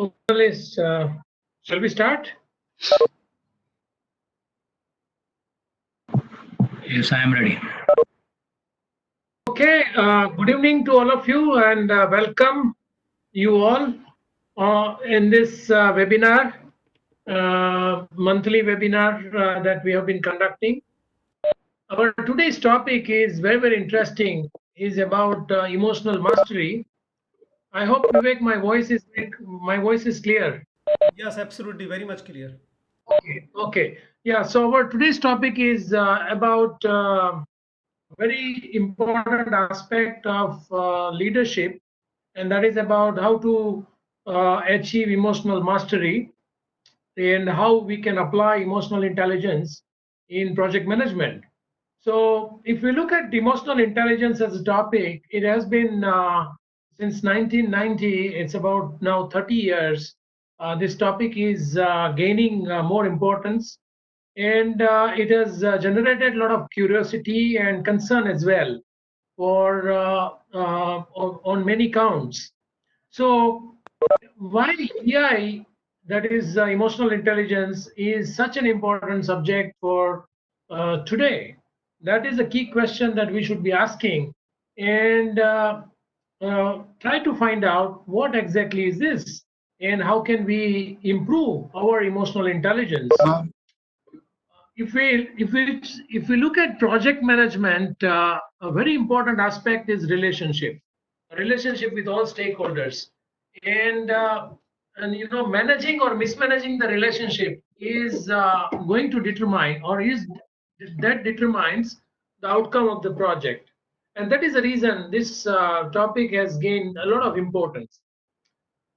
Panelists, shall we start? Yes, I am ready. Okay, good evening to all of you and welcome you all in this webinar, monthly webinar that we have been conducting. Our today's topic is very interesting, is about emotional mastery. I hope Vivek, my voice is clear. Yes, absolutely, very much clear. Okay. Yeah. So our today's topic is about very important aspect of leadership, and that is about how to achieve emotional mastery and how we can apply emotional intelligence in project management. So, if we look at emotional intelligence as a topic, it has been since 1990. It's about now 30 years. This topic is gaining more importance, and it has generated a lot of curiosity and concern as well for on many counts. So why EI, that is emotional intelligence, is such an important subject for today? That is a key question that we should be asking, and try to find out what exactly is this and how can we improve our emotional intelligence. If we look at project management, a very important aspect is relationship with all stakeholders, and managing or mismanaging the relationship is going to determine, or is that determines the outcome of the project, and that is the reason this topic has gained a lot of importance.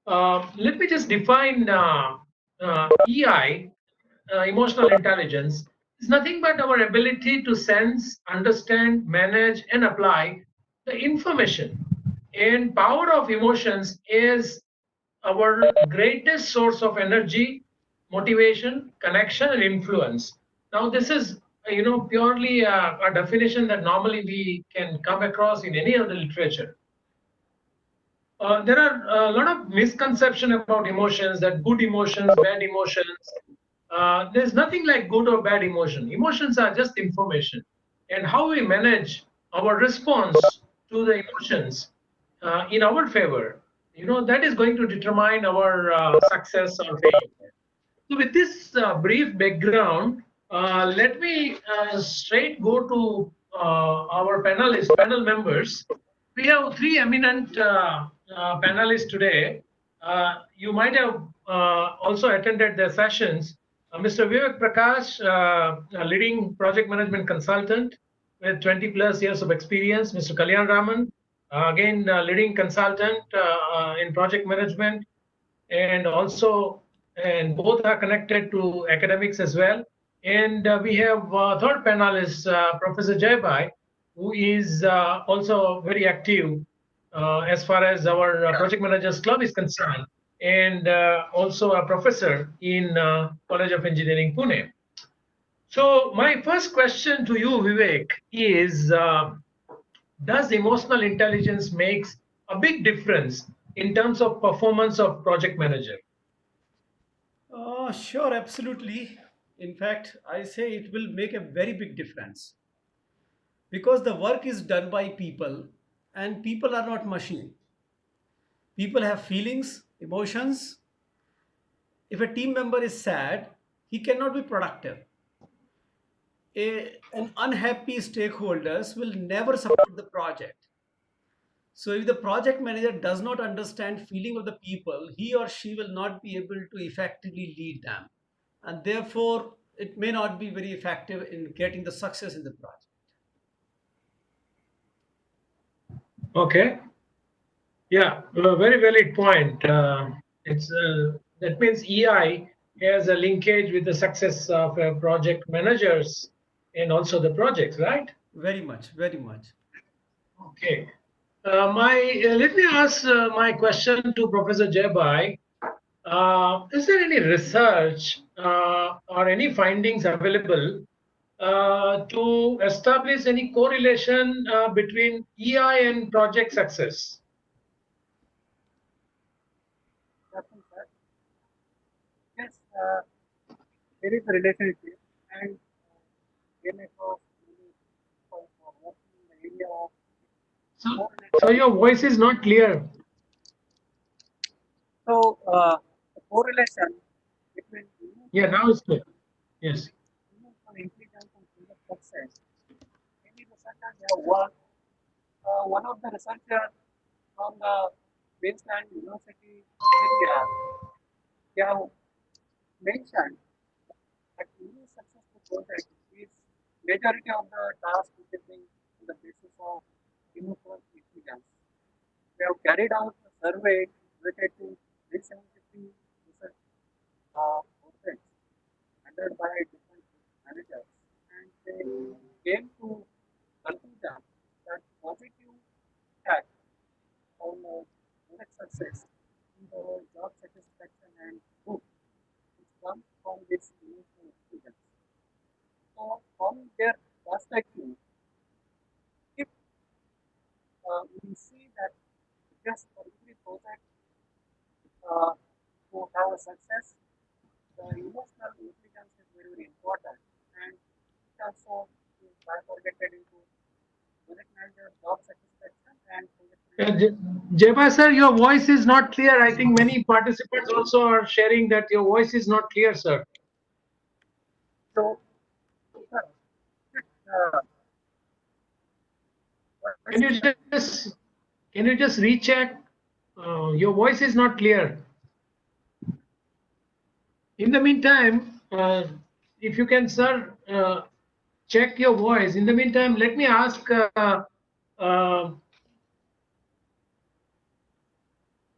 Let me just define EI, emotional intelligence. Is nothing but our ability to sense, understand, manage, and apply the information. And power of emotions is our greatest source of energy, motivation, connection, and influence. Now, this is purely a definition that normally we can come across in any other literature. There are a lot of misconception about emotions, that good emotions, bad emotions. There's nothing like good or bad emotion. Emotions are just information. And how we manage our response to the emotions in our favor, that is going to determine our success or failure. So with this brief background, let me straight go to our panel members. We have three eminent panelists today. You might have also attended their sessions. Mr. Vivek Prakash, a leading project management consultant with 20 plus years of experience. Mr. Kalyan Raman, again, leading consultant in project management, and also, and both are connected to academics as well. And we have third panelist, Professor Jaybai, who is also very active as far as our project managers club is concerned, and also a professor in College of Engineering Pune. So my first question to you, Vivek, is does emotional intelligence makes a big difference in terms of performance of project manager? Sure, absolutely. In fact, I say it will make a very big difference because the work is done by people and people are not machine. People have feelings, emotions. If a team member is sad, he cannot be productive. An unhappy stakeholders will never support the project. So if the project manager does not understand feeling of the people, he or she will not be able to effectively lead them. And therefore, it may not be very effective in getting the success in the project. Okay. Yeah, very valid point. It's that means EI has a linkage with the success of project managers and also the projects, right? Very much, very much. Okay. My Let me ask my question to Professor Jebai. Is there any research or any findings available to establish any correlation between EI and project success? uh, there is a relationship and came across many people who are working in the area of So, so correlation. your voice is not clear. So, the correlation between Yeah, now it's clear. Yes. emotional intelligence and career success. Many researchers have worked. One of the researchers from the Queensland University, Australia, they have mentioned that any successful project is majority of the task is being on the basis of emotional intelligence. They have carried out a survey related to 373 research projects handled by different managers, and they came to conclusion that positive impact on project success, in the job satisfaction and growth, which comes from this emotional experience. So, from their perspective, if we see that just for every project uh, to have a success, the emotional intelligence is very, very important, and it also is bifurcated into project manager, job satisfaction, and project manager. Jeba sir, your voice is not clear. I think many participants also are sharing that your voice is not clear, sir. So, sir, uh, what Can is you just can you just recheck? Your voice is not clear. In the meantime, if you can, sir, check your voice. In the meantime, let me ask uh,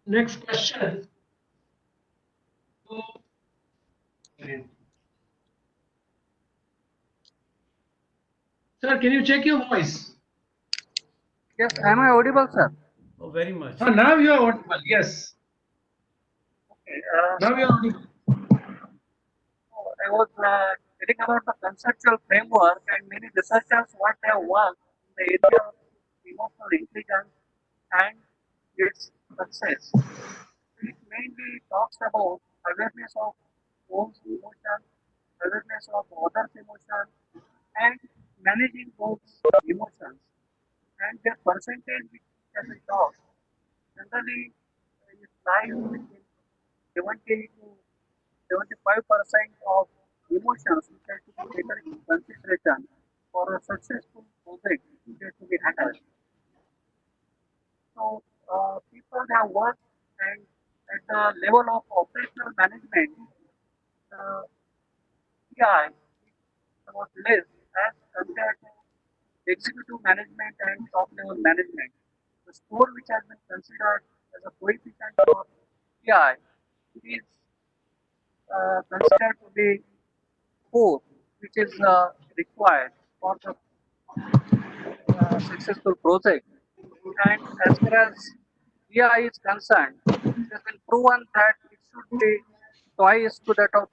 next question. Sir, can you check your voice? yes, am I audible, sir? Oh, very much. Now you are audible. Yes. Okay, Now you are audible. I was reading about the conceptual framework and many researchers what they have worked in the area of emotional intelligence and its success. It mainly talks about awareness of one's emotion, awareness of others' emotion, and managing those emotions. And the percentage which has been talked generally is lies between 70 to 75% of emotions which have to be taken into consideration for a successful project which has to be handled. So, people have worked and at the level of operational management, the PI is about less as compared to executive management and top level management. The score which has been considered as a coefficient for PI is considered to be 4, which is required for the successful project. And as far as AI is concerned, it has been proven that it should be twice to that of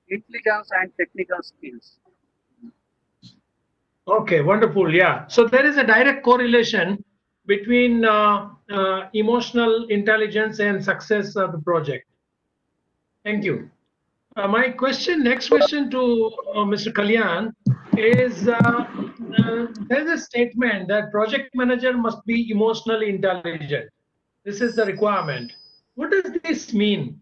intelligence and technical skills. Okay, wonderful. Yeah. So there is a direct correlation between emotional intelligence and success of the project. Thank you. My question, next question to Mr. Kalyan is there's a statement that project manager must be emotionally intelligent. This is the requirement. What does this mean?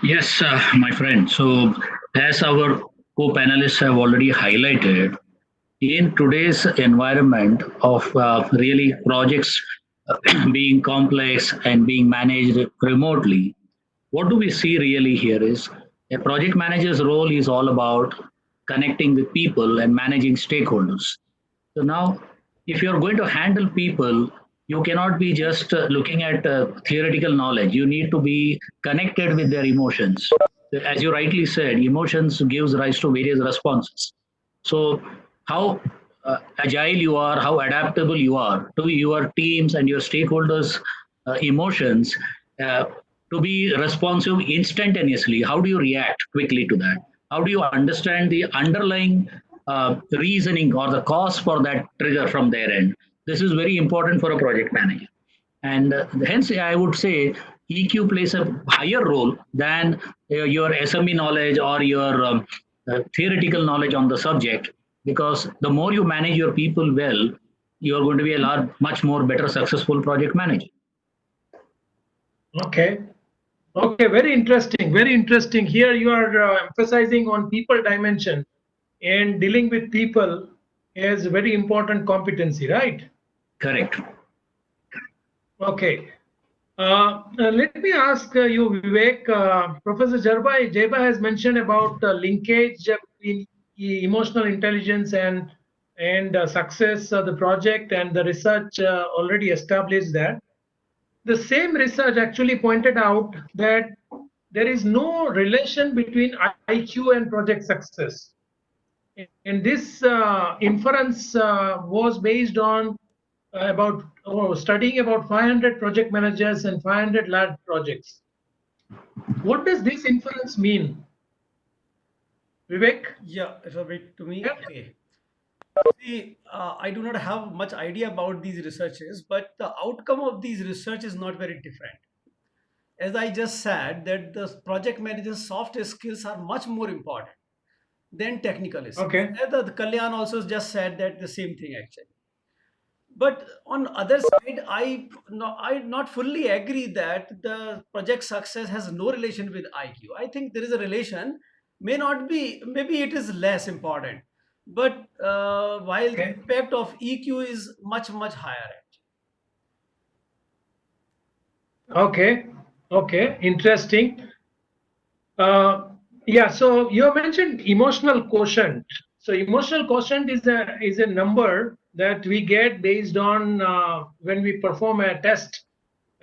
Yes, my friend. So, as our co-panelists have already highlighted, in today's environment of really projects being complex and being managed remotely, what do we see really here is a project manager's role is all about connecting with people and managing stakeholders. So now, if you're going to handle people, you cannot be just looking at theoretical knowledge. You need to be connected with their emotions. As you rightly said, emotions gives rise to various responses. So how agile you are, how adaptable you are to your teams and your stakeholders' emotions, uh, to be responsive instantaneously. How do you react quickly to that? How do you understand the underlying reasoning or the cause for that trigger from their end? This is very important for a project manager. And hence, I would say EQ plays a higher role than your SME knowledge or your theoretical knowledge on the subject, because the more you manage your people well, you're going to be a much more better successful project manager. Okay. Okay, very interesting. Very interesting. Here you are emphasizing on people dimension, and dealing with people is a very important competency, right? Correct. Okay. Let me ask you, Vivek. Professor Jeba has mentioned about linkage between emotional intelligence and success of the project, and the research already established that. The same research actually pointed out that there is no relation between IQ and project success. And this inference was based on studying about 500 project managers and 500 large projects. What does this inference mean, Vivek? Yeah, if a bit to me, Yeah. okay. See, I do not have much idea about these researches, but the outcome of these research is not very different. As I just said, that the project manager's soft skills are much more important than technical skills. Okay. And the Kalyan also just said that the same thing actually. But on other side, I not fully agree that the project success has no relation with IQ. I think there is a relation, may not be, maybe it is less important, but while the Okay. impact of EQ is much higher. Okay. Okay. Interesting. Yeah, so you mentioned emotional quotient. So emotional quotient is a number that we get based on when we perform a test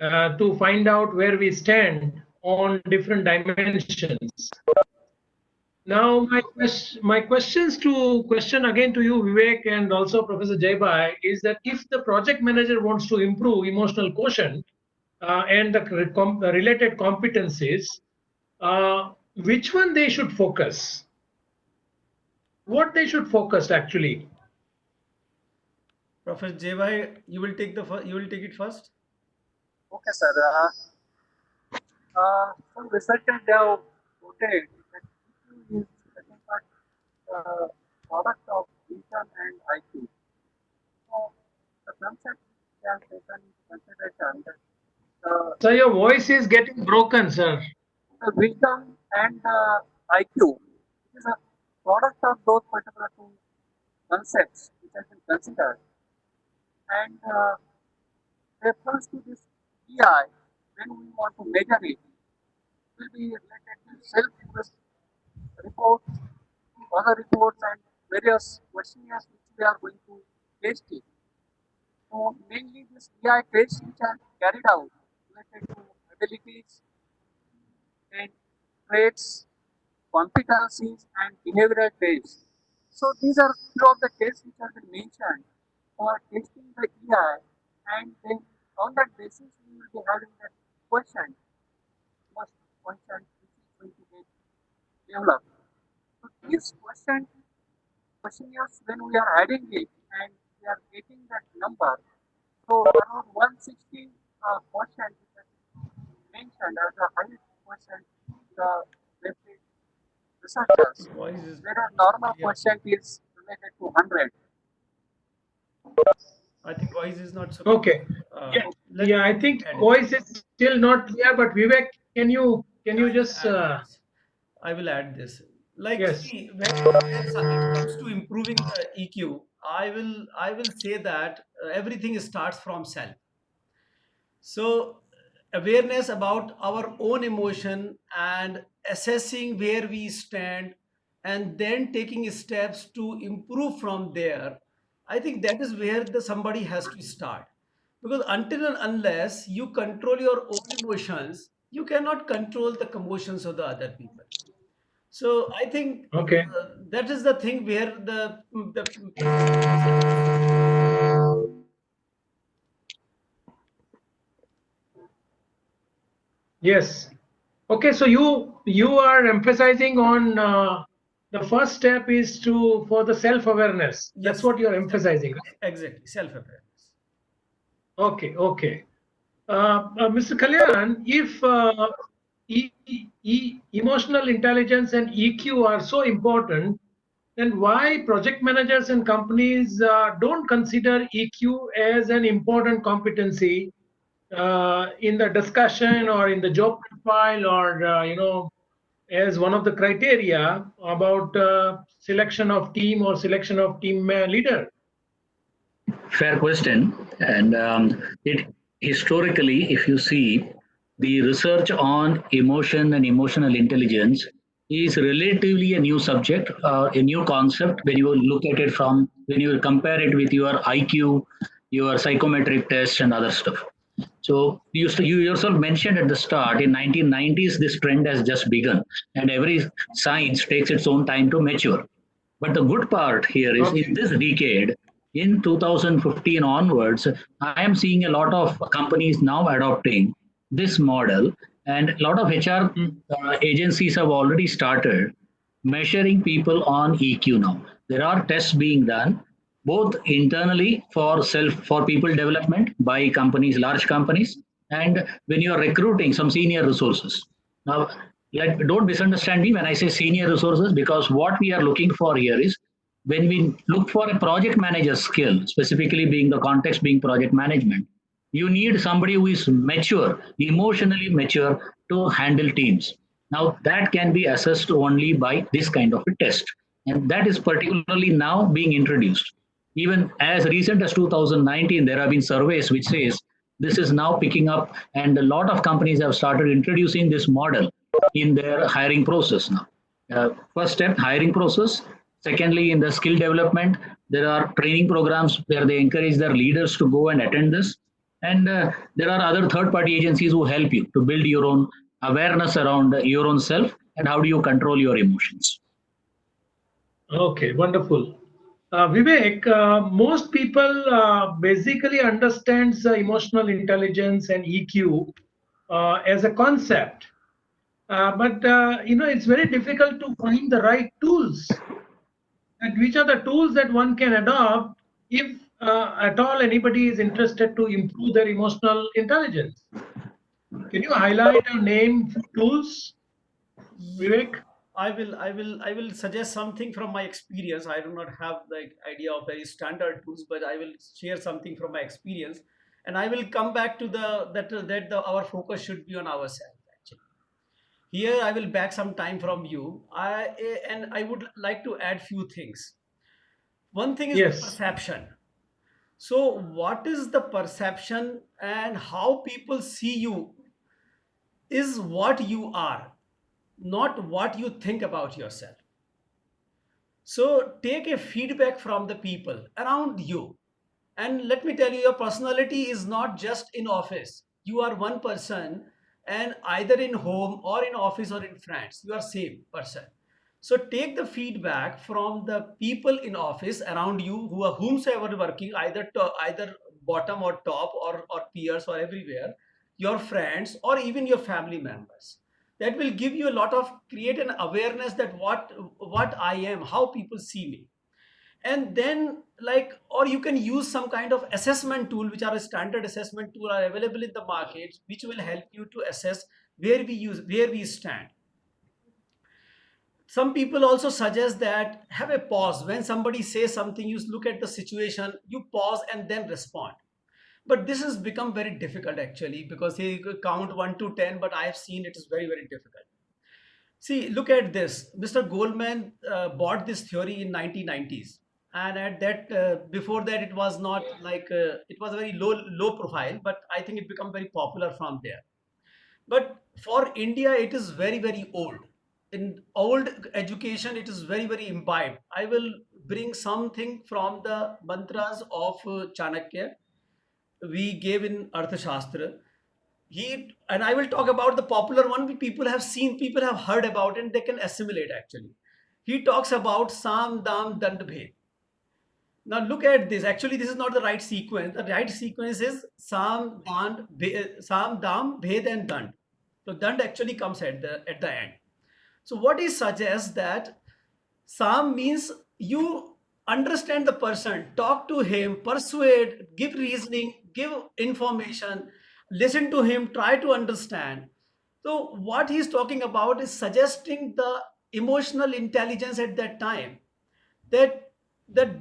to find out where we stand on different dimensions. Now, my question again to you, Vivek, and also Professor Jaibai, is that if the project manager wants to improve emotional quotient and the related competencies, which one they should focus? What they should focus actually? Professor Jebhai, you will take it first. Okay, sir. Some researchers they have noted that EQ is nothing but product of vision and IQ. So the concept they have taken into consideration that So your voice is getting broken, sir. the wisdom and the IQ is a product of those particular two concepts which have been considered, and reference to this EI when we want to measure it will be related to self reports, other reports, and various questionnaires which we are going to test it. So mainly this EI tests which are carried out related to abilities and traits, competencies, and behavioral tests. So these are few of the tests which have been mentioned for testing the EI, and then on that basis we will be having that question, most question which is going to get developed. So these questionnaires when we are adding it and we are getting that number, so around 160 question which has been mentioned as the highest question the basic researchers, Voice is whereas normal clear. question is related to 100. I think voice is not so. Okay. Yeah, Let yeah. I think add it. voice is still not clear, but Vivek, can you just Add this. I will add this. Like, yes? see, when it comes to improving the EQ, I will say that everything starts from self. So awareness about our own emotion and assessing where we stand and then taking steps to improve from there. I think that is where the somebody has to start. Because until and unless you control your own emotions, you cannot control the emotions of the other people. So I think Okay. that is the thing where the project manager has to start. Yes. Okay. So you are emphasizing on the first step is to for the self awareness. That's Yes, what you're emphasizing, right? exactly, self awareness. Okay. Okay. Mr. Kalyan, if emotional intelligence and EQ are so important, then why project managers and companies don't consider EQ as an important competency in the discussion or in the job profile, or as one of the criteria about selection of team or selection of team leader? Fair question. And it historically, if you see, the research on emotion and emotional intelligence is relatively a new subject, a new concept when you look at it from when you compare it with your IQ, your psychometric tests, and other stuff. So you yourself mentioned at the start in 1990s this trend has just begun, and every science takes its own time to mature. But the good part here is Okay. in this decade, in 2015 onwards, I am seeing a lot of companies now adopting this model, and a lot of HR agencies have already started measuring people on EQ now. There are tests being done both internally for people development by companies, large companies, and when you are recruiting some senior resources. Now, don't misunderstand me when I say senior resources, because what we are looking for here is when we look for a project manager skill, specifically being the context being project management, you need somebody who is mature, emotionally mature to handle teams. Now, that can be assessed only by this kind of a test. And that is particularly now being introduced. Even as recent as 2019, there have been surveys which says this is now picking up, and a lot of companies have started introducing this model in their hiring process now. First step, hiring process. Secondly, in the skill development, there are training programs where they encourage their leaders to go and attend this. And there are other third party agencies who help you to build your own awareness around your own self and how do you control your emotions. Okay, wonderful. Vivek, most people basically understands emotional intelligence and EQ as a concept, but it's very difficult to find the right tools. And which are the tools that one can adopt if at all anybody is interested to improve their emotional intelligence? Can you highlight or name few tools, Vivek? I will suggest something from my experience. I do not have the idea of very standard tools, but I will share something from my experience, and I will come back to our focus should be on ourselves. Actually, here I will back some time from you. I would like to add few things. One thing is the Yes. perception. So, what is the perception and how people see you is what you are, not what you think about yourself. So take a feedback from the people around you. And let me tell you, your personality is not just in office. You are one person, and either in home or in office or in friends, you are same person. So take the feedback from the people in office around you who are whomsoever working, either bottom or top or peers or everywhere, your friends or even your family members. That will give you a lot of create an awareness that what I am, how people see me. And then like, or you can use some kind of assessment tool, which are a standard assessment tool are available in the market, which will help you to assess where we stand. Some people also suggest that have a pause when somebody says something, you look at the situation, you pause and then respond. But this has become very difficult actually, because they count 1 to 10, but I have seen it is very difficult. See, look at this. Mr. Goldman bought this theory in 1990s, and at that before that it was not like it was a very low profile, but I think it became very popular from there. But for India, it is very old. In old education, it is very imbibed. I will bring something from the mantras of Chanakya we gave in Arthashastra. He and I will talk about the popular one people have seen, people have heard about, and they can assimilate actually. He talks about Sam Dam Dand Bhed. Now look at this. Actually, this is not the right sequence. The right sequence is Sam Dam Bhed and Dand. So Dand actually comes at the end. So what he suggests that Sam means you understand the person, talk to him, persuade, give reasoning, give information. listen to him, try to understand. So what he's talking about is suggesting the emotional intelligence at that time, that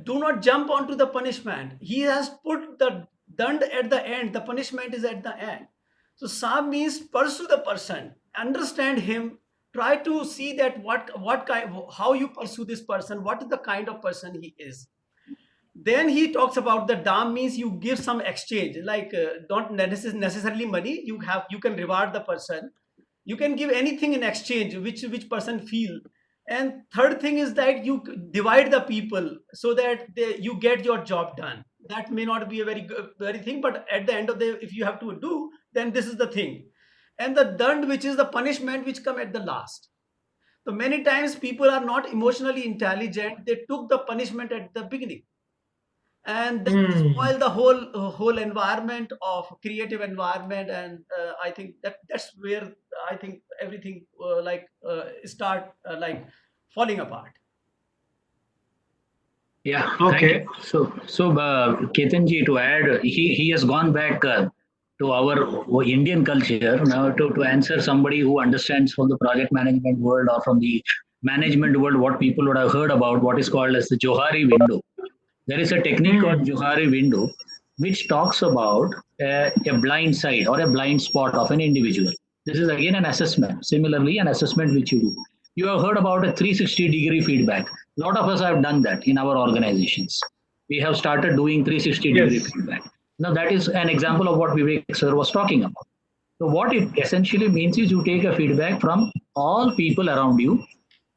do not jump onto the punishment. He has put the dand at the end, the punishment is at the end. So sam means pursue the person, understand him, try to see that what kind, how you pursue this person, what is the kind of person he is. Then he talks about the dam means you give some exchange, like don't necessarily money, you can reward the person, you can give anything in exchange which person feel. And third thing is that you divide the people so that you get your job done. That may not be a very good very thing, but at the end of the, if you have to do, then this is the thing. And the dand, which is the punishment, which come at the last. So many times people are not emotionally intelligent, they took the punishment at the beginning, and then Hmm. spoil the whole environment of creative environment. And I think that's where I think everything start falling apart. Yeah, thank you. Okay. So Ketanji, to add, he has gone back to our Indian culture now to answer somebody who understands from the project management world or from the management world what people would have heard about what is called as the Johari window. There is a technique called Hmm. Johari window, which talks about a blind side or a blind spot of an individual. This is again an assessment. Similarly, an assessment which you do. You have heard about a 360-degree feedback. A lot of us have done that in our organizations. We have started doing 360-degree Yes. feedback. Now, that is an example of what Vivek sir was talking about. So, what it essentially means is you take a feedback from all people around you,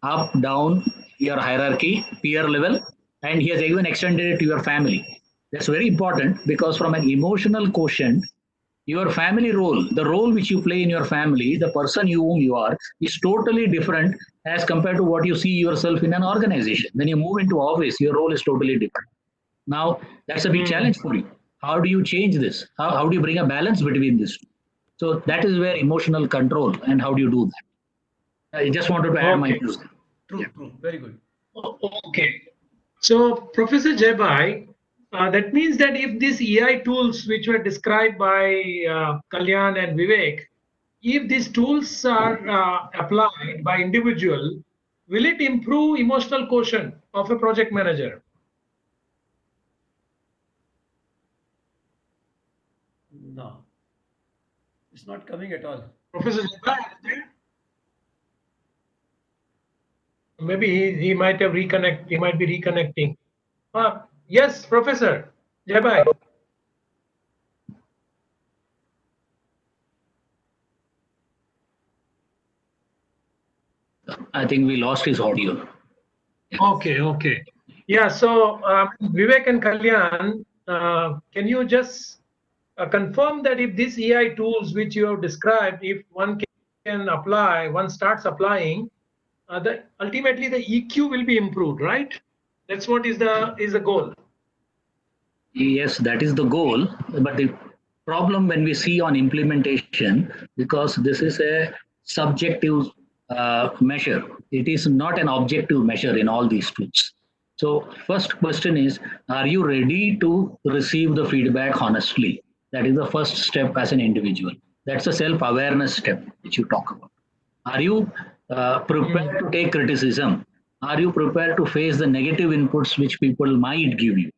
up, down, your hierarchy, peer level, and he has even extended it to your family. That's very important because from an emotional quotient, your family role, the role which you play in your family, the person you whom you are, is totally different as compared to what you see yourself in an organization. When you move into office, your role is totally different. Now, that's a big Hmm. challenge for you. How do you change this? How do you bring a balance between this? So that is where emotional control and how do you do that? I just wanted to add my Okay. views. Yeah. True, very good. Okay. So, Professor Jaibai, that means that if these EI tools, which were described by Kalyan and Vivek, if these tools are applied by individual, will it improve emotional quotient of a project manager? No, it's not coming at all. Professor Jaibai, are you there? Maybe he might have reconnect. He might be reconnecting. Yes, Professor Jaibai. I think we lost his audio. Okay, okay. Yeah, so Vivek and Kalyan, can you just confirm that if these AI tools which you have described, if one can apply, one starts applying, ultimately the EQ will be improved, right? That's what is the goal. Yes, that is the goal. But the problem when we see on implementation, because this is a subjective measure, it is not an objective measure in all these tools. So, first question is, are you ready to receive the feedback honestly? That is the first step as an individual. That's a self awareness step which you talk about. Are you Hmm. prepared to take criticism? Are you prepared to face the negative inputs which people might give you?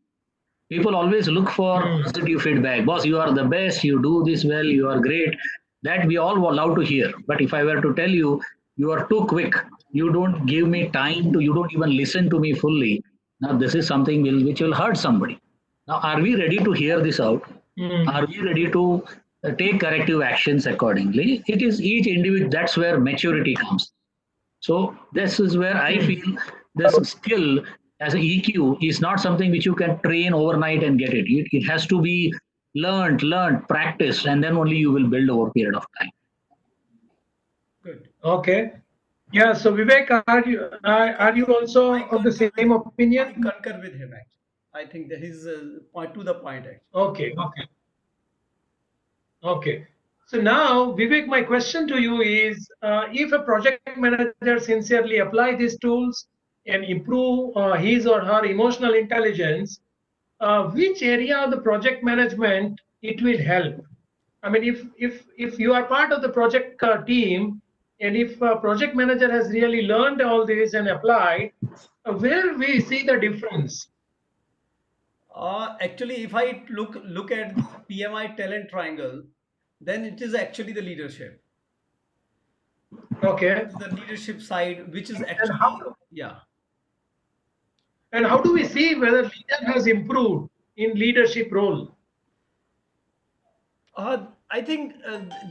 People always look for Hmm. positive feedback. Boss, you are the best, you do this well, you are great. That we all love to hear. But if I were to tell you, you are too quick, you don't give me time to, you don't even listen to me fully. Now, this is something which will hurt somebody. Now, are we ready to hear this out? Hmm. Are we ready to take corrective actions accordingly? It is each individual, that's where maturity comes. So this is where I Hmm. feel this skill as an EQ is not something which you can train overnight and get it. It has to be learned, practiced, and then only you will build over a period of time. Good. Okay. Yeah. So Vivek, are you I also of the concur same with I opinion? concur with him actually. I think that is point to the point actually. Okay. Okay. Okay. So now, Vivek, my question to you is, if a project manager sincerely apply these tools and improve his or her emotional intelligence, which area of the project management it will help? I mean, if you are part of the project team, and if a project manager has really learned all this and applied, where we see the difference? Actually, if I look at the PMI talent triangle, then it is actually the leadership. Okay. The leadership side, which is And actually, yeah. how do we see whether leader has improved in leadership role? I think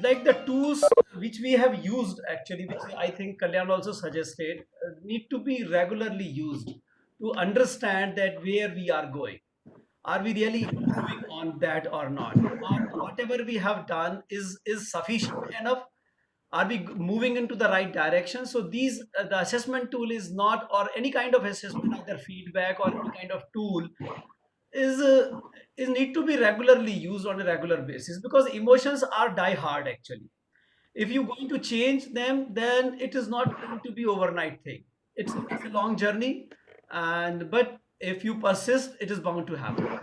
like the tools which we have used actually, which I think Kalyan also suggested, need to be regularly used to understand that where we are going. Are we really improving on that or not? Or whatever we have done is sufficient enough? Are we moving into the right direction? So these the assessment tool is not, or any kind of assessment, either feedback or any kind of tool is uh, is need to be regularly used on a regular basis, because emotions are die hard actually. If you're going to change them, then it is not going to be overnight thing. It's a long journey, and but if you persist, it is bound to happen.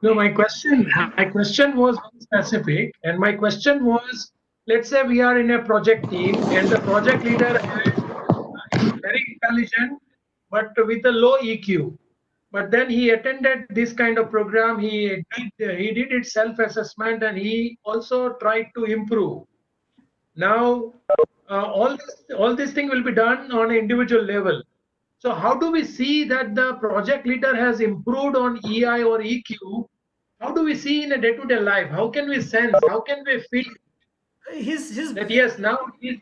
No, my question was very specific, and my question was, let's say we are in a project team, and the project leader is very intelligent, but with a low EQ. But then he attended this kind of program. He did its self-assessment, and he also tried to improve. Now, all this thing will be done on an individual level. So how do we see that the project leader has improved on EI or EQ? How do we see in a day-to-day life? How can we sense? How can we feel His that yes, now he's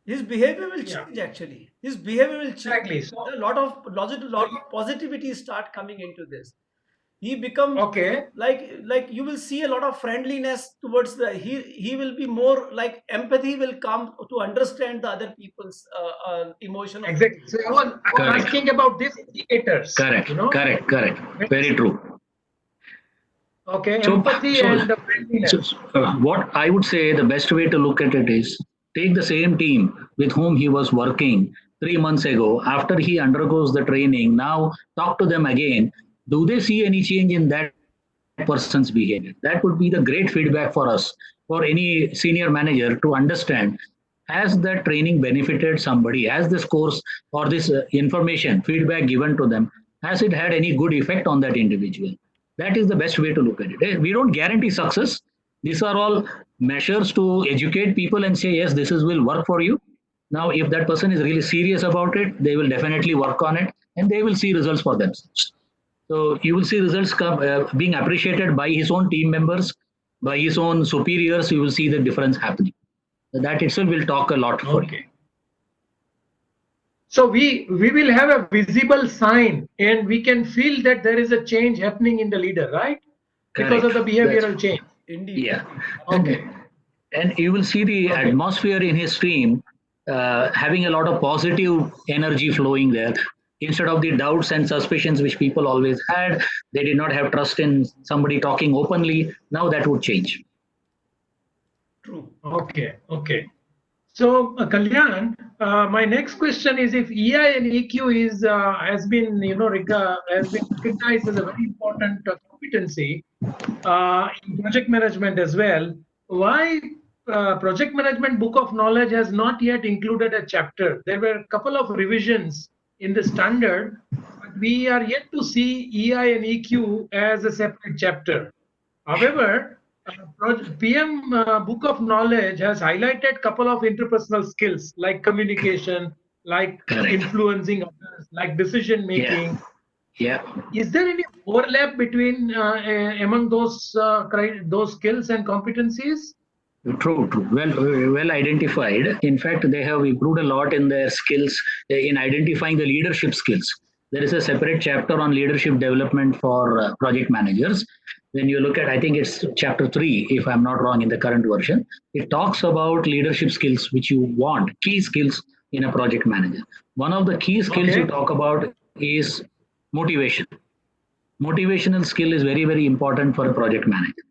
his behavior will yeah, change actually. His behavior will change. exactly. So A lot of lot of positivity start coming into this. He become okay, like you will see a lot of friendliness towards the, he will be more like empathy will come to understand the other people's emotion or exactly. So I was Correct. asking about these indicators. Correct. Correct. Very true. Okay, So, empathy so, and friendliness. what I would say the best way to look at it is take the same team with whom he was working 3 months ago. After he undergoes the training, now talk to them again. Do they see any change in that person's behavior? That would be the great feedback for us, for any senior manager to understand. Has that training benefited somebody? Has this course or this information, feedback given to them, has it had any good effect on that individual? That is the best way to look at it. We don't guarantee success. These are all measures to educate people and say, yes, this is will work for you. Now, if that person is really serious about it, they will definitely work on it and they will see results for themselves. So you will see results being appreciated by his own team members, by his own superiors. You will see the difference happening. So that itself will talk a lot for you. Okay. So we will have a visible sign, and we can feel that there is a change happening in the leader, right? Because of Correct. the behavioral change. indeed. Yeah. Okay. And you will see the Okay. atmosphere in his team having a lot of positive energy flowing there. Instead of the doubts and suspicions which people always had, they did not have trust in somebody talking openly. Now that would change. True. Okay. Okay. So, Kalyan, my next question is, if EI and EQ has been has been recognized as a very important competency in project management as well, why project management book of knowledge has not yet included a chapter? There were a couple of revisions in the standard, but we are yet to see EI and EQ as a separate chapter. However, PM Book of Knowledge has highlighted couple of interpersonal skills like communication, like Correct. influencing others, like decision making. Yeah. Is there any overlap between among those skills and competencies? True. Well identified. In fact, they have improved a lot in their skills in identifying the leadership skills. There is a separate chapter on leadership development for project managers. When you look at, I think it's chapter 3, if I'm not wrong, in the current version, it talks about leadership skills which you want, key skills in a project manager. One of the key skills Okay. you talk about is motivation. Motivational skill is very, very important for a project manager.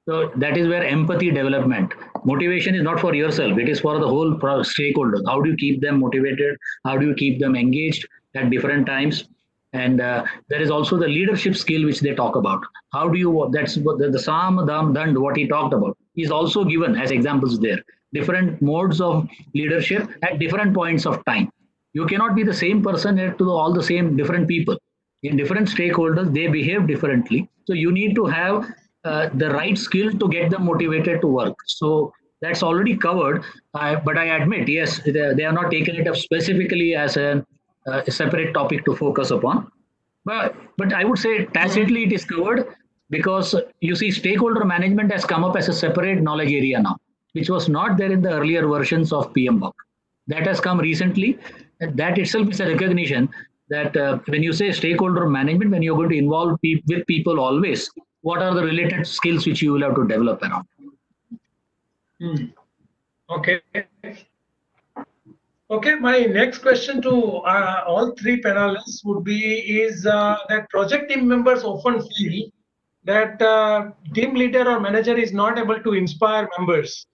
So that is where empathy development. Motivation is not for yourself; it is for the whole stakeholders. How do you keep them motivated? How do you keep them engaged at different times? And there is also the leadership skill which they talk about. How do you, that's what the Sam, Dam, Dand, what he talked about is also given as examples there. Different modes of leadership at different points of time. You cannot be the same person to all the same different people. In different stakeholders, they behave differently. So you need to have the right skill to get them motivated to work. So that's already covered. But I admit, yes, they have not taken it up specifically as a separate topic to focus upon. But I would say tacitly it is covered because you see, stakeholder management has come up as a separate knowledge area now, which was not there in the earlier versions of PMBOK. That has come recently. And that itself is a recognition that when you say stakeholder management, when you're going to involve with people always, what are the related skills which you will have to develop around? Okay. Okay, my next question to all three panelists would be is that project team members often feel that team leader or manager is not able to inspire members,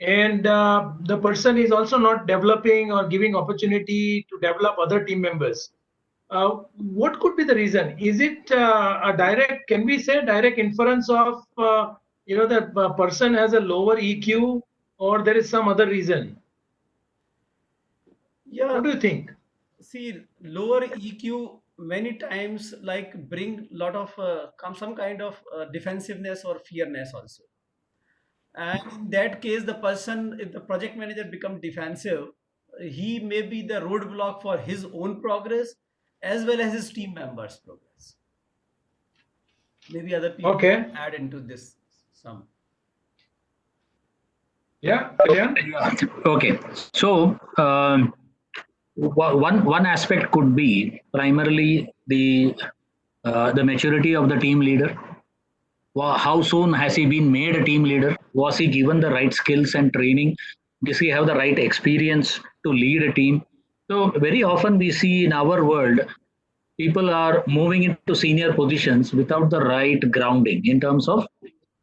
and the person is also not developing or giving opportunity to develop other team members. What could be the reason? Is it a direct, can we say direct inference of, the person has a lower EQ, or there is some other reason? Yeah, What do you think? see, lower EQ many times like bring lot of some kind of defensiveness or fearness also. And in that case, the person, if the project manager become defensive, he may be the roadblock for his own progress as well as his team members' progress. Maybe other people Okay. add into this some. Yeah, Kalyan? Okay, so one aspect could be primarily the maturity of the team leader. How soon has he been made a team leader? Was he given the right skills and training? Does he have the right experience to lead a team? So very often we see in our world, people are moving into senior positions without the right grounding in terms of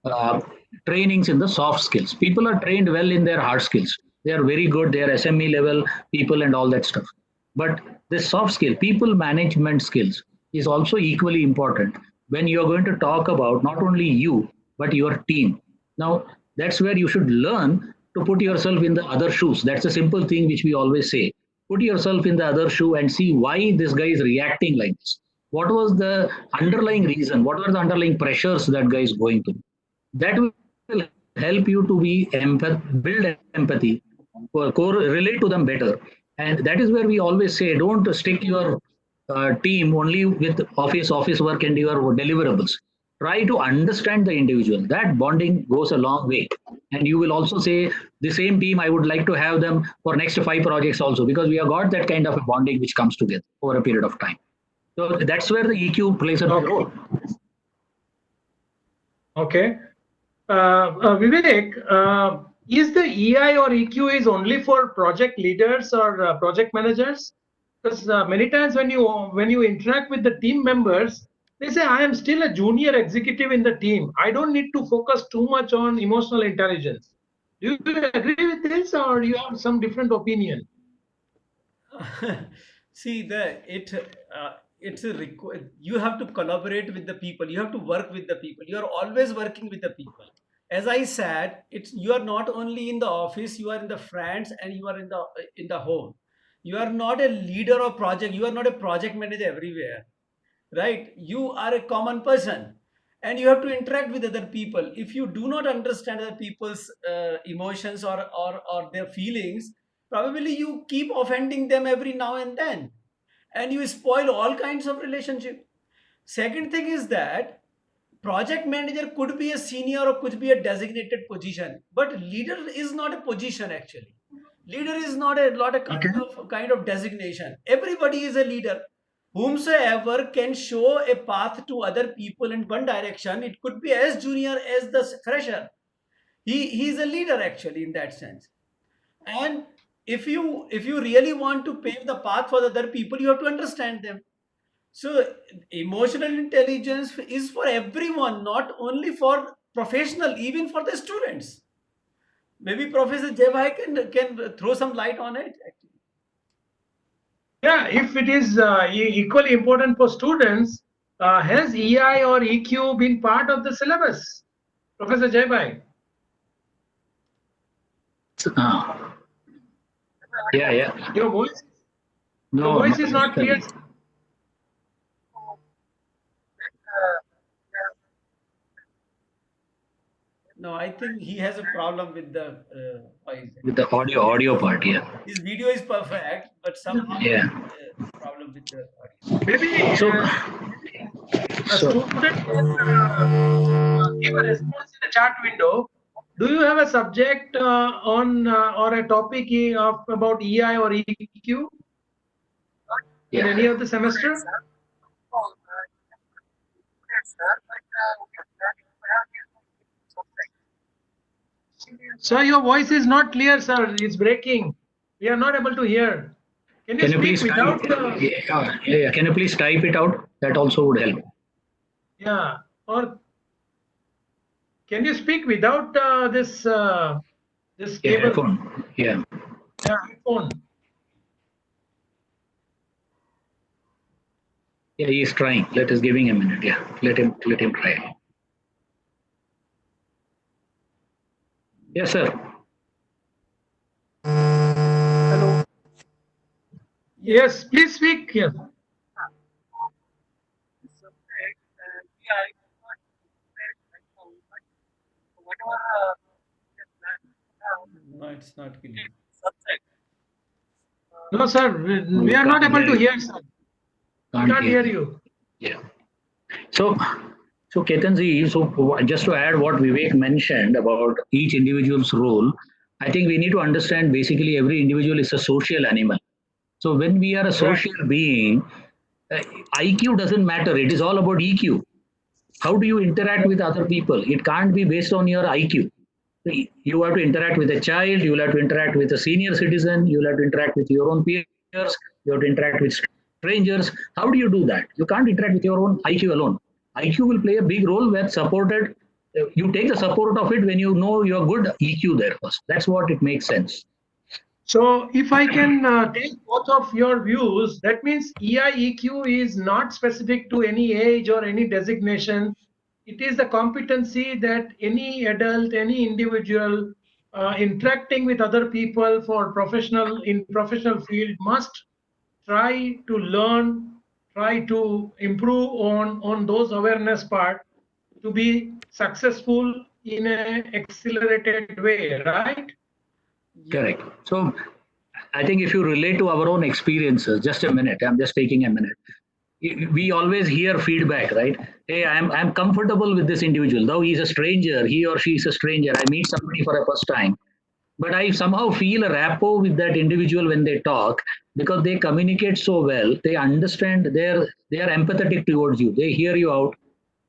uh, trainings in the soft skills. People are trained well in their hard skills. They are very good. They are SME level people and all that stuff. But this soft skill, people management skills, is also equally important when you are going to talk about not only you but your team. Now that's where you should learn to put yourself in the other shoes. That's a simple thing which we always say. Put yourself in the other shoe and see why this guy is reacting like this. What was the underlying reason? What were the underlying pressures that guy is going through? That will help you to be build empathy, relate to them better. And that is where we always say, don't stick your team only with office work and your deliverables. Try to understand the individual. That bonding goes a long way. And you will also say, the same team, I would like to have them for next 5 projects also, because we have got that kind of a bonding which comes together over a period of time. So that's where the EQ plays a big role. Okay. Vivek, is the EI or EQ is only for project leaders or project managers? Because many times when you interact with the team members, they say, I am still a junior executive in the team. I don't need to focus too much on emotional intelligence. Do you agree with this, or you have some different opinion? See, it's a you have to collaborate with the people. You have to work with the people. You are always working with the people. As I said, it's you are not only in the office, you are in the friends, and you are in the home. You are not a leader of project. You are not a project manager everywhere, right? You are a common person, and you have to interact with other people. If you do not understand other people's emotions or their feelings, probably you keep offending them every now and then, and you spoil all kinds of relationship. Second thing is that project manager could be a senior or could be a designated position, but leader is not a position actually. Leader is not a lot of Okay. kind of designation. Everybody is a leader. Whomsoever can show a path to other people in one direction, it could be as junior as the fresher. He is a leader actually in that sense. And if you really want to pave the path for the other people, you have to understand them. So emotional intelligence is for everyone, not only for professional, even for the students. Maybe Professor Jebhai can throw some light on it. Actually. Yeah, if it is equally important for students, has EI or EQ been part of the syllabus? Professor Jaibai? Uh, yeah, yeah. Your voice, your No, voice not is not clear. necessarily. No, I think he has a problem with the voice. With the audio part, yeah. His video is perfect, but somehow Yeah. problem with the audio. Maybe So, a so student can give a response in the chat window. Do you have a subject on or a topic of about EI or EQ in any yeah. of the semester? Oh, yes, sir, but we are planning to have something. Sir, your voice is not clear, sir. It's breaking. We are not able to hear. Can you Can you speak please type? without? Yeah. Can you please type it out? That also would help. Yeah. Or can you speak without this Yeah, cable? iPhone. Yeah. Yeah, phone. Yeah, he's trying. Let us giving him a minute. Yeah. Let him try. Yes, sir. Hello. Yes, please speak. Yes. Subject, yeah, I not prepared right now, but whatever we are planning now, No, it's not clear. subject. No, sir. We We are not can't able hear to you. hear, sir. We Can't can't hear hear you. you. Yeah. So, so Ketanji, so just to add what Vivek mentioned about each individual's role, I think we need to understand basically every individual is a social animal. So when we are a Right. social being, uh, IQ doesn't matter. It is all about EQ. How do you interact with other people? It can't be based on your IQ. You have to interact with a child, you will have to interact with a senior citizen, you will have to interact with your own peers, you have to interact with strangers. How do you do that? You can't interact with your own IQ alone. IQ will play a big role when supported. You take the support of it when you know you're good EQ there first. That's what it makes sense. So if I can take both of your views, that means EIEQ is not specific to any age or any designation. It is the competency that any adult, any individual interacting with other people for professional field must try to learn, try to improve on those awareness part to be successful in an accelerated way, right? Yeah. Correct. So I think if you relate to our own experiences, just a minute, I'm just taking a minute. We always hear feedback, right? Hey, I'm comfortable with this individual, though he's a stranger, he or she is a stranger. I meet somebody for a first time, but I somehow feel a rapport with that individual when they talk because they communicate so well. They understand. They are empathetic towards you. They hear you out.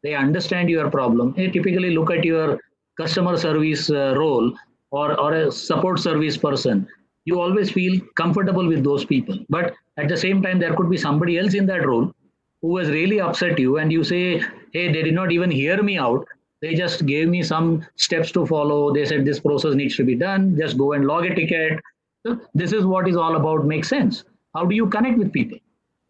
They understand your problem. They typically look at your customer service role or a support service person. You always feel comfortable with those people. But at the same time, there could be somebody else in that role who has really upset you, and you say, hey, they did not even hear me out. They just gave me some steps to follow. They said this process needs to be done. Just go and log a ticket. So this is what is all about. Makes sense. How do you connect with people?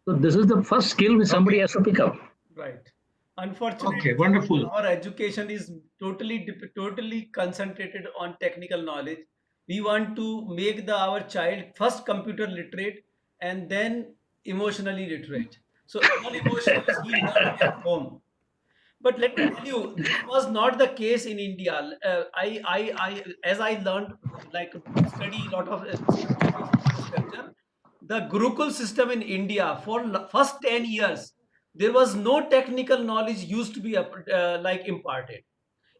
So this is the first skill which somebody Okay. has to pick up. Right. Okay, Unfortunately, wonderful. our education is totally concentrated on technical knowledge. We want to make our child first computer literate and then emotionally literate. So all emotions he learned at home. But let me tell you, this was not the case in India. As I learned, like study a lot of scripture, historical scripture, the Gurukul system in India for first 10 years, there was no technical knowledge used to be like imparted.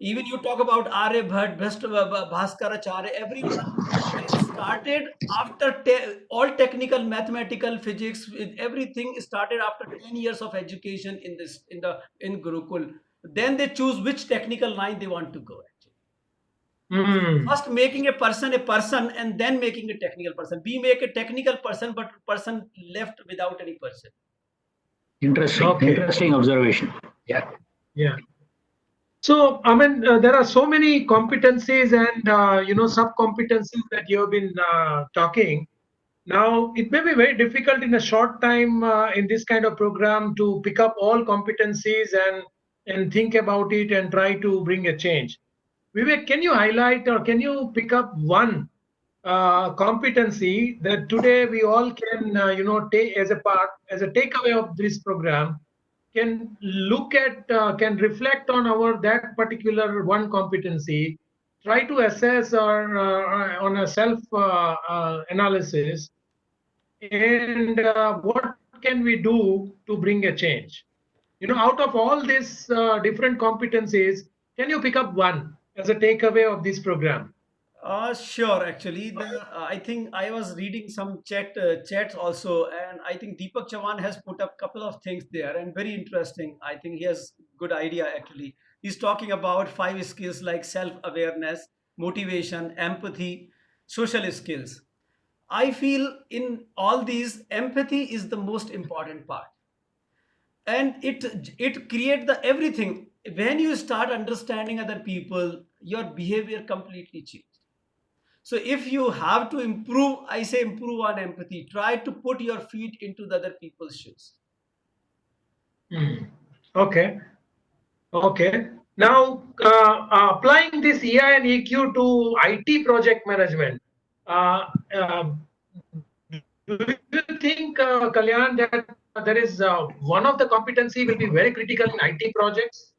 Even you talk about Arya Bhatt, Bhaskaracharya, everyone, they started after all technical, mathematical, physics, with everything started after 10 years of education in Gurukul. Then they choose which technical line they want to go. Actually, Hmm. first making a person, and then making a technical person. We make a technical person, but person left without any person. Interesting, Okay. interesting observation. Yeah. Yeah. So, I mean, there are so many competencies and sub competencies that you have been talking. Now, it may be very difficult in a short time in this kind of program to pick up all competencies and think about it and try to bring a change. Vivek, can you highlight or can you pick up one competency that today we all can, take as a part, as a takeaway of this program, can look at, can reflect on our that particular one competency, try to assess or on a self analysis, and what can we do to bring a change? Out of all these different competencies, can you pick up one as a takeaway of this program? Sure. Actually, I think I was reading some chats also, and I think Deepak Chavan has put up a couple of things there, and very interesting. I think he has good idea. Actually, he's talking about 5 skills like self-awareness, motivation, empathy, social skills. I feel in all these, empathy is the most important part, and it create the everything. When you start understanding other people, your behavior completely changes. So if you have to improve, I say improve on empathy. Try to put your feet into the other people's shoes. Hmm. Okay. Okay. Now, applying this EI and EQ to IT project management, uh, um, do you think, Kalyan, that there is one of the competency will be very critical in IT projects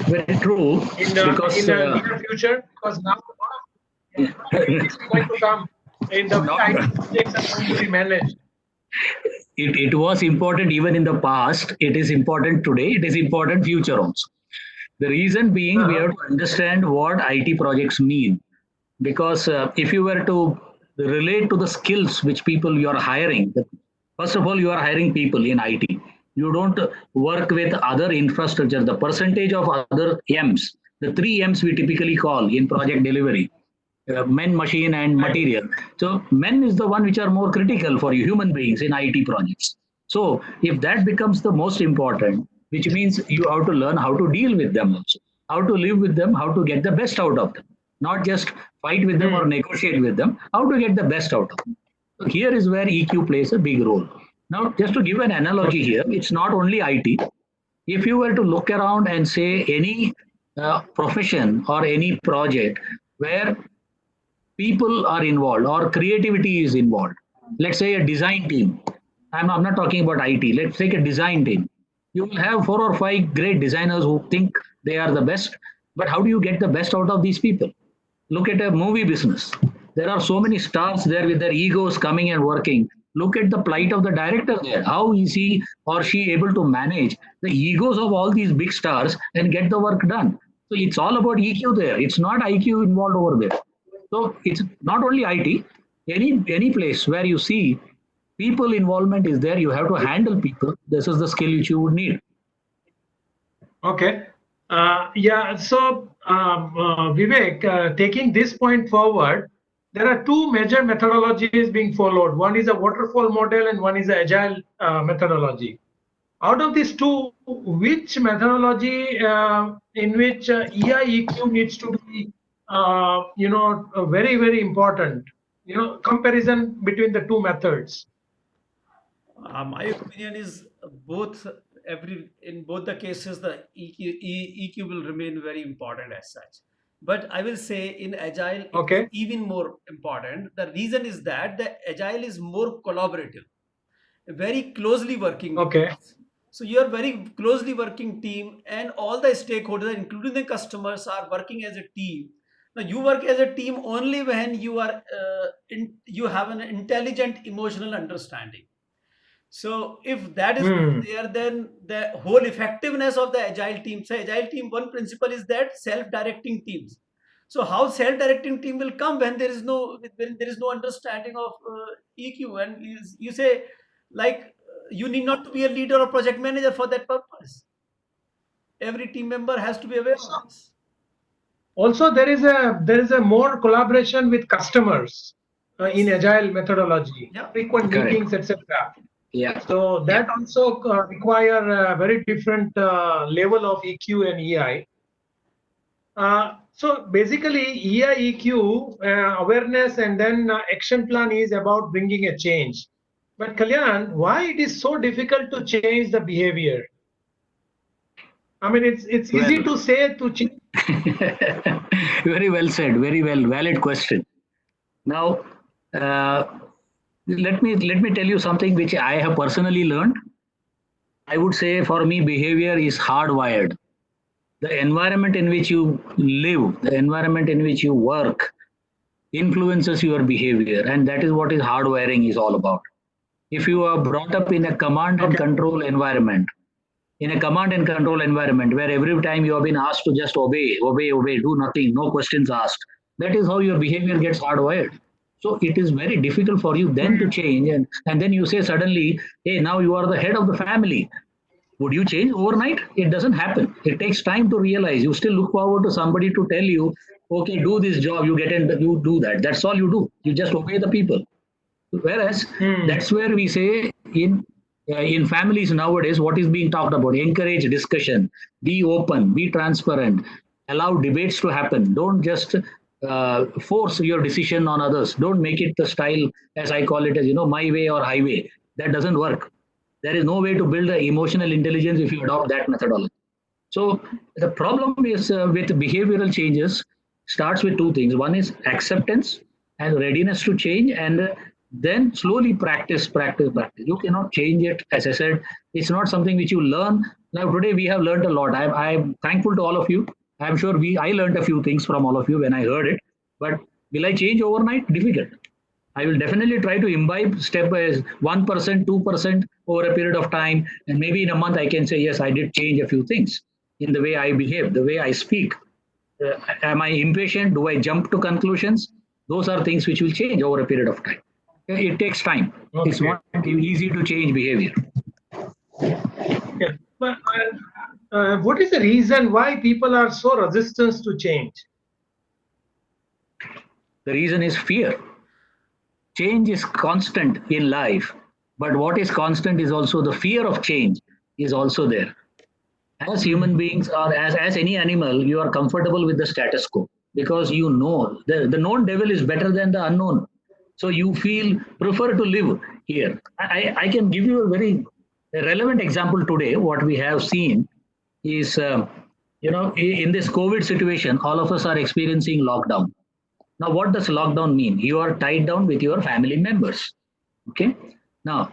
Very true, in because the near future? Because now a lot of changes is going to come in the way not, IT projects are going to be managed. it was important even in the past, it is important today, it is important future also. The reason being, we Uh-huh. have to understand what IT projects mean. Because if you were to relate to the skills which people you are hiring, first of all, you are hiring people in IT. You don't work with other infrastructure. The percentage of other M's, the 3 M's we typically call in project delivery, men, machine, and Right. material. So men is the one which are more critical for you, human beings in IT projects. So if that becomes the most important, which means you have to learn how to deal with them also, how to live with them, how to get the best out of them, not just fight with them or Hmm. negotiate with them, how to get the best out of them. So here is where EQ plays a big role. Now, just to give an analogy Okay. here, it's not only IT. If you were to look around and say any profession or any project where people are involved or creativity is involved. Let's say a design team. I'm not talking about IT. Let's take a design team. You will have 4 or 5 great designers who think they are the best, but how do you get the best out of these people? Look at a movie business. There are so many stars there with their egos coming and working. Look at the plight of the director there. How is he or she able to manage the egos of all these big stars and get the work done? So it's all about EQ there. It's not IQ involved over there. So it's not only IT. Any place where you see people involvement is there, you have to handle people. This is the skill which you would need. Okay. Yeah. So, Vivek, taking this point forward, there are two major methodologies being followed. One is a waterfall model and one is a agile methodology. Out of these two, which methodology in which EIEQ needs to be, very, very important? Comparison between the two methods. My opinion is both. Every in both the cases, the EQ will remain very important as such. But I will say in agile, it is Okay. even more important. The reason is that the agile is more collaborative, very closely working Okay. teams. So you are very closely working team, and all the stakeholders, including the customers, are working as a team. Now you work as a team only when you are you have an intelligent emotional understanding. So if that is not Hmm. there, then the whole effectiveness of the agile team. So agile team, one principle is that self-directing teams. So how self-directing team will come when there is no understanding of EQ, and you say like you need not to be a leader or project manager for that purpose. Every team member has to be aware Also, of this. also there is a more collaboration with customers in Yes. agile methodology, Yeah. frequent Correct. meetings, etc. Yeah. So Yeah. that also require a very different level of EQ and EI. So basically, EIEQ, awareness and then action plan is about bringing a change. But Kalyan, why it is so difficult to change the behavior? I mean, it's easy Well, to say to change. very well said. Very well, valid question. Now, uh, let me tell you something which I have personally learned. I would say for me, behavior is hardwired. The environment in which you live, the environment in which you work, influences your behavior, and that is what is hardwiring is all about. If you are brought up in a command and Okay. control environment, where every time you have been asked to just obey, do nothing, no questions asked, that is how your behavior gets hardwired. So it is very difficult for you then to Hmm. change, and then you say suddenly, hey, now you are the head of the family. Would you change overnight? It doesn't happen. It takes time to realize. You still look forward to somebody to tell you, okay, do this job, you get in, you do that. That's all you do. You just obey the people. Whereas Hmm. that's where we say in families nowadays, what is being talked about? Encourage discussion, be open, be transparent, allow debates to happen. Don't just force your decision on others. Don't make it the style, as I call it, as my way or highway. That doesn't work. There is no way to build a emotional intelligence if you adopt that methodology. So the problem is with behavioral changes starts with two things. One is acceptance and readiness to change, and then slowly practice. You cannot change it. As I said, it's not something which you learn. Now today we have learned a lot. I'm thankful to all of you. I'm sure I learned a few things from all of you when I heard it. But will I change overnight? Difficult. I will definitely try to imbibe step by 1%, 2% over a period of time. And maybe in a month, I can say, yes, I did change a few things in the way I behave, the way I speak. Am I impatient? Do I jump to conclusions? Those are things which will change over a period of time. It takes time. It's Okay. not easy to change behavior. Yeah. But what is the reason why people are so resistant to change? The reason is fear. Change is constant in life, but what is constant is also the fear of change is also there. As human Hmm. beings or as any animal, you are comfortable with the status quo because you know the known devil is better than the unknown. So you feel prefer to live here. I can give you a very relevant example today. What we have seen is, in this COVID situation, all of us are experiencing lockdown. Now, what does lockdown mean? You are tied down with your family members. Okay. Now,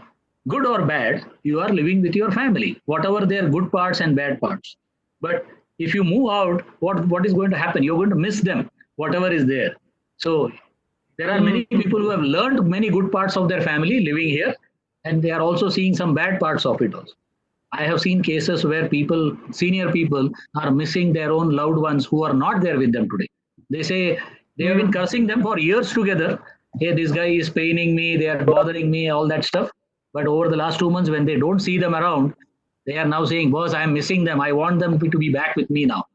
good or bad, you are living with your family, whatever their good parts and bad parts. But if you move out, what is going to happen? You're going to miss them, whatever is there. So there are many Hmm. people who have learned many good parts of their family living here, and they are also seeing some bad parts of it also. I have seen cases where senior people, are missing their own loved ones who are not there with them today. They say they have been Hmm. cursing them for years together. Hey, this guy is paining me, they are bothering me, all that stuff. But over the last 2 months, when they don't see them around, they are now saying, boss, I'm missing them. I want them to be back with me now.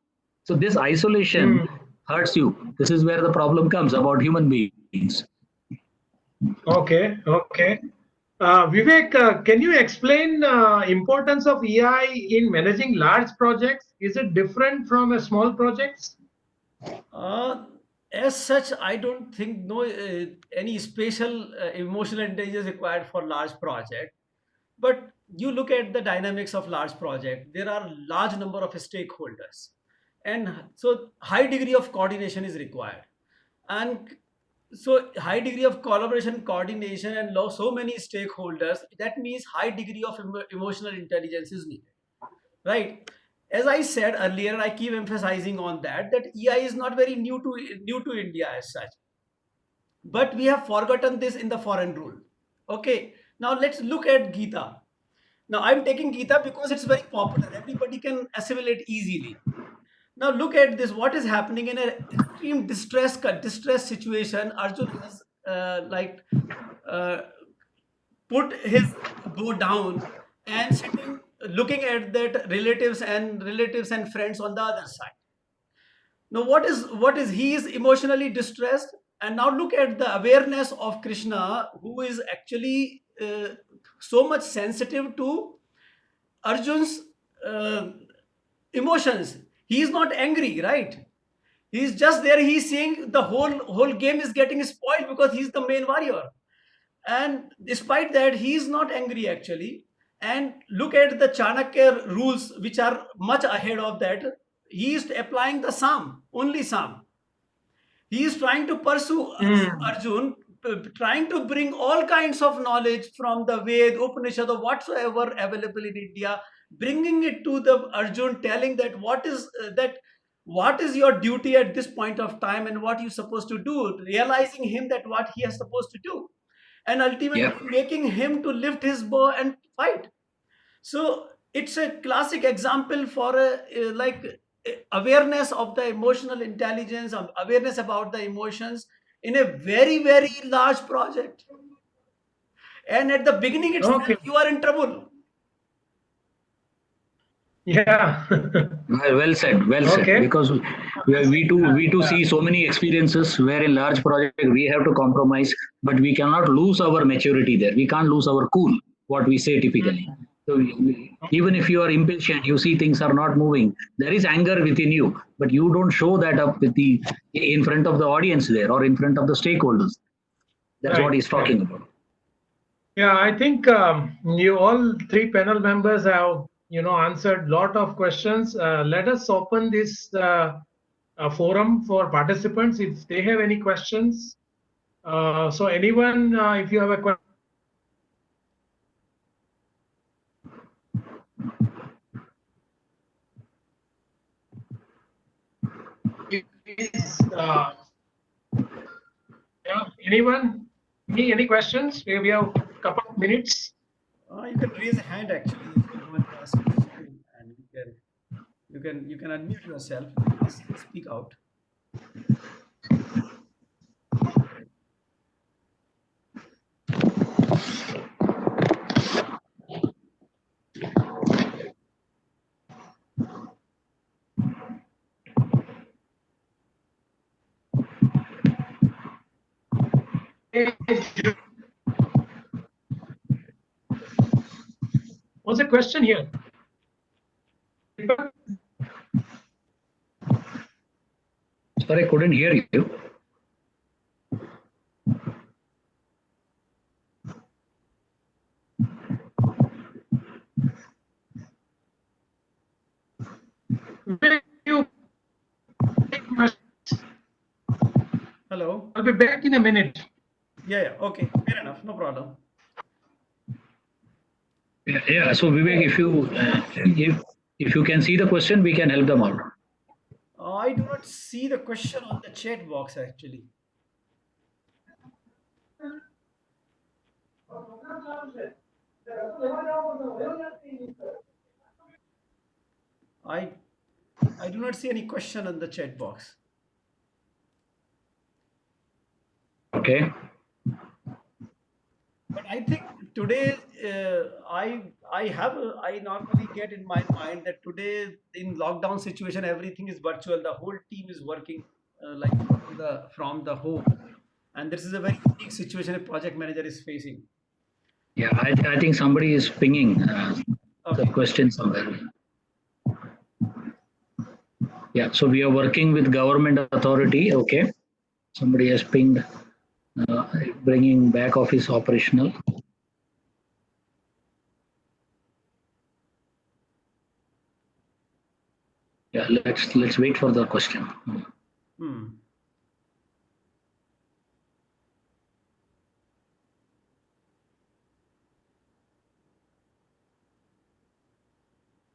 So this isolation Hmm. hurts you. This is where the problem comes about human beings. Okay. Okay. Vivek, can you explain importance of EI in managing large projects? Is it different from a small projects? Uh, as such, I don't think no any special emotional intelligence required for large project. But you look at the dynamics of large project. There are large number of stakeholders, and so high degree of coordination is required. And so high degree of collaboration, coordination, and so many stakeholders. That means high degree of emotional intelligence is needed, right? As I said earlier, I keep emphasizing on that EI is not very new to India as such, but we have forgotten this in the foreign rule. Okay, now let's look at Gita. Now I'm taking Gita because it's very popular, everybody can assimilate easily. Now look at this, what is happening in an extreme distress situation. Arjun has uh, put his bow down and sitting looking at that relatives and friends on the other side. Now what is he is emotionally distressed. And now look at the awareness of Krishna, who is actually so much sensitive to Arjun's uh, emotions. He is not angry, right? He's just there. He's seeing the whole game is getting spoiled because he's the main warrior. And despite that, he is not angry actually. And look at the Chanakya rules, which are much ahead of that. He is applying the Sam, only Sam. He is trying to pursue Arjun, trying to bring all kinds of knowledge from the Ved, Upanishad, or whatsoever available in India, bringing it to the Arjun, telling that what is your duty at this point of time and what you're supposed to do, realizing him that what he is supposed to do, and ultimately Yeah. making him to lift his bow and fight. So it's a classic example for awareness of the emotional intelligence, of awareness about the emotions in a very, very large project. And at the beginning itself, Okay. you are in trouble. Yeah. Well said, well said. Okay. Because we too see so many experiences where in large project we have to compromise, but we cannot lose our maturity there. We can't lose our cool, what we say typically. So even if you are impatient, you see things are not moving. There is anger within you, but you don't show that up in front of the audience there or in front of the stakeholders. That's what Right, he's talking about. Yeah, I think you all three panel members have answered lot of questions. Let us open this forum for participants if they have any questions. So anyone, if you have a question, please, yeah, anyone? Any questions? We have a couple of minutes. You can raise a hand actually if you want to ask a question, and you can unmute yourself. Just speak out. What's the question here? Sorry, I couldn't hear you. Hello. I'll be back in a minute. Yeah. Okay. Fair enough. No problem. Yeah. So Vivek, if you can see the question, we can help them out. I do not see the question on the chat box actually. I do not see any question on the chat box. Okay. But I think today I normally get in my mind that today in lockdown situation everything is virtual. The whole team is working like from the home, and this is a very unique situation a project manager is facing. Yeah, I think somebody is pinging the Okay. question somewhere. Yeah, so we are working with government authority. Okay, somebody has pinged, bringing back office operational. Yeah, let's wait for the question.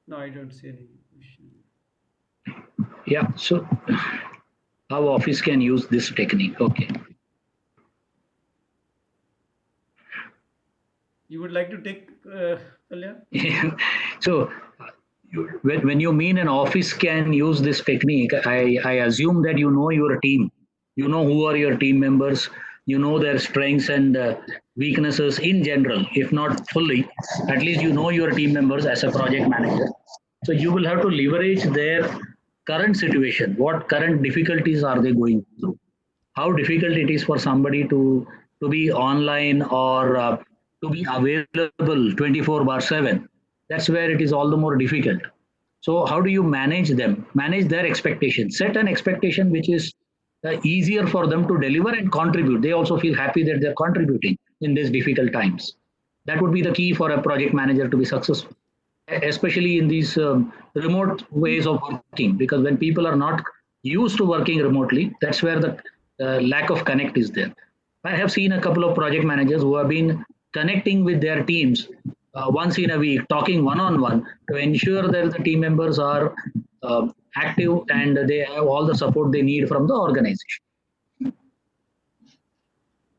No, I don't see any question. Yeah, so how office can use this technique? Okay. You would like to take Kalyan? So when you mean an office can use this technique, I assume that you know your team. You know who are your team members. You know their strengths and weaknesses in general, if not fully. At least you know your team members as a project manager. So you will have to leverage their current situation. What current difficulties are they going through? How difficult it is for somebody to be online or to be available 24/7. That's where it is all the more difficult. So how do you manage them? Manage their expectations. Set an expectation which is easier for them to deliver and contribute. They also feel happy that they're contributing in these difficult times. That would be the key for a project manager to be successful, especially in these remote ways of working. Because when people are not used to working remotely, that's where the lack of connect is there. I have seen a couple of project managers who have been connecting with their teams once in a week, talking one on one to ensure that the team members are active and they have all the support they need from the organization.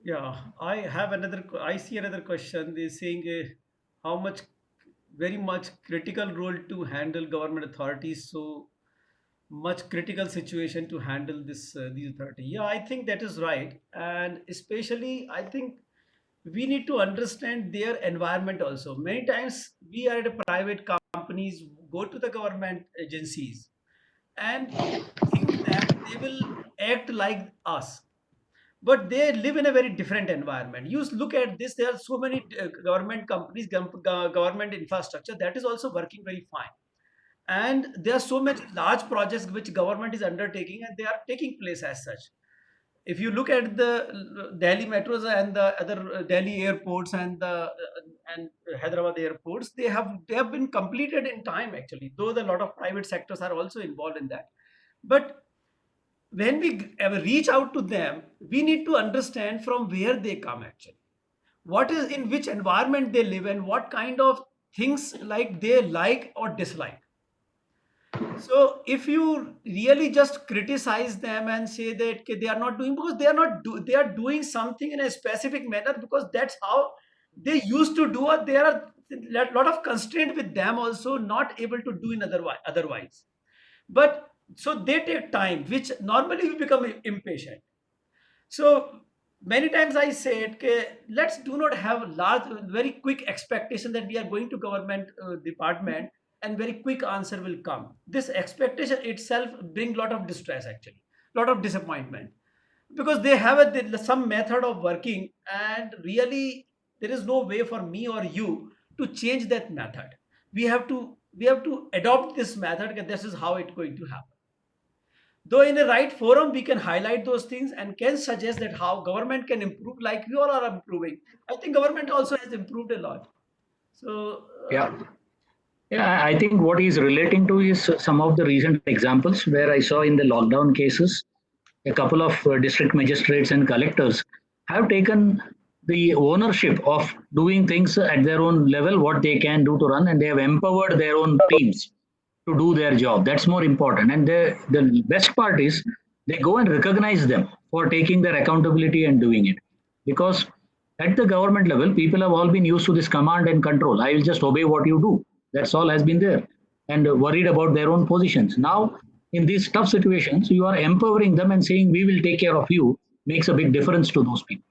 Yeah, I see another question. They're saying how much, very much critical role to handle government authorities. So much critical situation to handle this these authority. Yeah, I think that is right, and especially I think we need to understand their environment also. Many times we are at a private companies, go to the government agencies, and think that they will act like us, but they live in a very different environment. You look at this, there are so many government companies, government infrastructure that is also working very fine, and there are so many large projects which government is undertaking and they are taking place as such. If you look at the Delhi metros and the other Delhi airports and the and Hyderabad airports, they have been completed in time actually, though the lot of private sectors are also involved in that. But when we ever reach out to them, we need to understand from where they come actually, what is in which environment they live and what kind of things like they like or dislike. So if you really just criticize them and say that "Okay, they are not doing because they are not they are doing something in a specific manner because that's how they used to do it, there are a lot of constraint with them also not able to do in otherwise. But so they take time, which normally we become impatient. So many times I said, okay, let's do not have large, very quick expectation that we are going to government department and very quick answer will come. This expectation itself bring lot of distress actually, lot of disappointment, because they have some method of working, and really there is no way for me or you to change that method. We have to adopt this method, and this is how it's going to happen. Though in a right forum, we can highlight those things and can suggest that how government can improve, like you all are improving. I think government also has improved a lot. So, Yeah. Yeah, I think what he's relating to is some of the recent examples where I saw in the lockdown cases, a couple of district magistrates and collectors have taken the ownership of doing things at their own level, what they can do to run, and they have empowered their own teams to do their job. That's more important. And the best part is they go and recognize them for taking their accountability and doing it. Because at the government level, people have all been used to this command and control. I will just obey what you do. That's all has been there. And worried about their own positions. Now, in these tough situations, you are empowering them and saying, we will take care of you, makes a big difference to those people.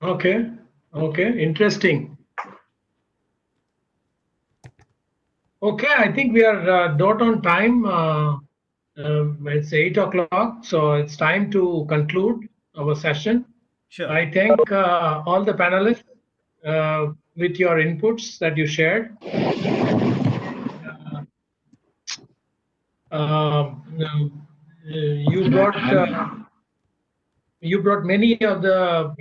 Okay. Okay. Interesting. Okay. I think we are not on time. It's 8 o'clock. So it's time to conclude our session. sure. I thank all the panelists with your inputs that you shared. You brought many of the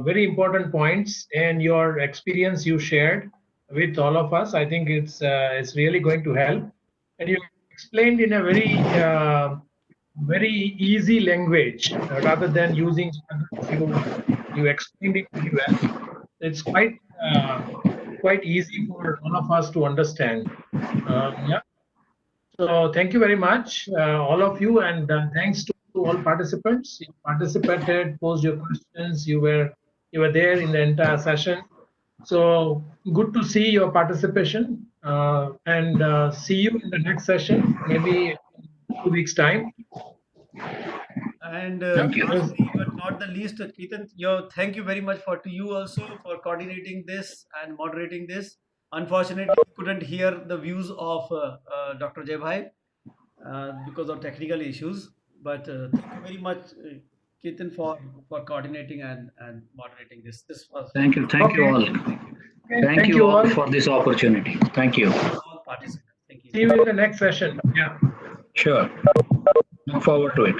very important points, and your experience you shared with all of us. I think it's really going to help, and you explained in a very easy language rather than using you explained it very well. It's quite easy for all of us to understand. Yeah. So thank you very much, all of you, and thanks to all participants. You participated, posed your questions. You were there in the entire session. So good to see your participation, and see you in the next session, maybe in 2 weeks' time. And Thank you. lastly, but not the least, Ketan, thank you very much to you also for coordinating this and moderating this. Unfortunately, we couldn't hear the views of Dr. Jai because of technical issues. But thank you very much, Ketan, for coordinating and moderating this. This was Thank you. Thank you Okay. all. thank you. Thank you all for this opportunity. Thank you. All participants. Thank you. See you in the next session. Yeah. Sure. Look forward to it.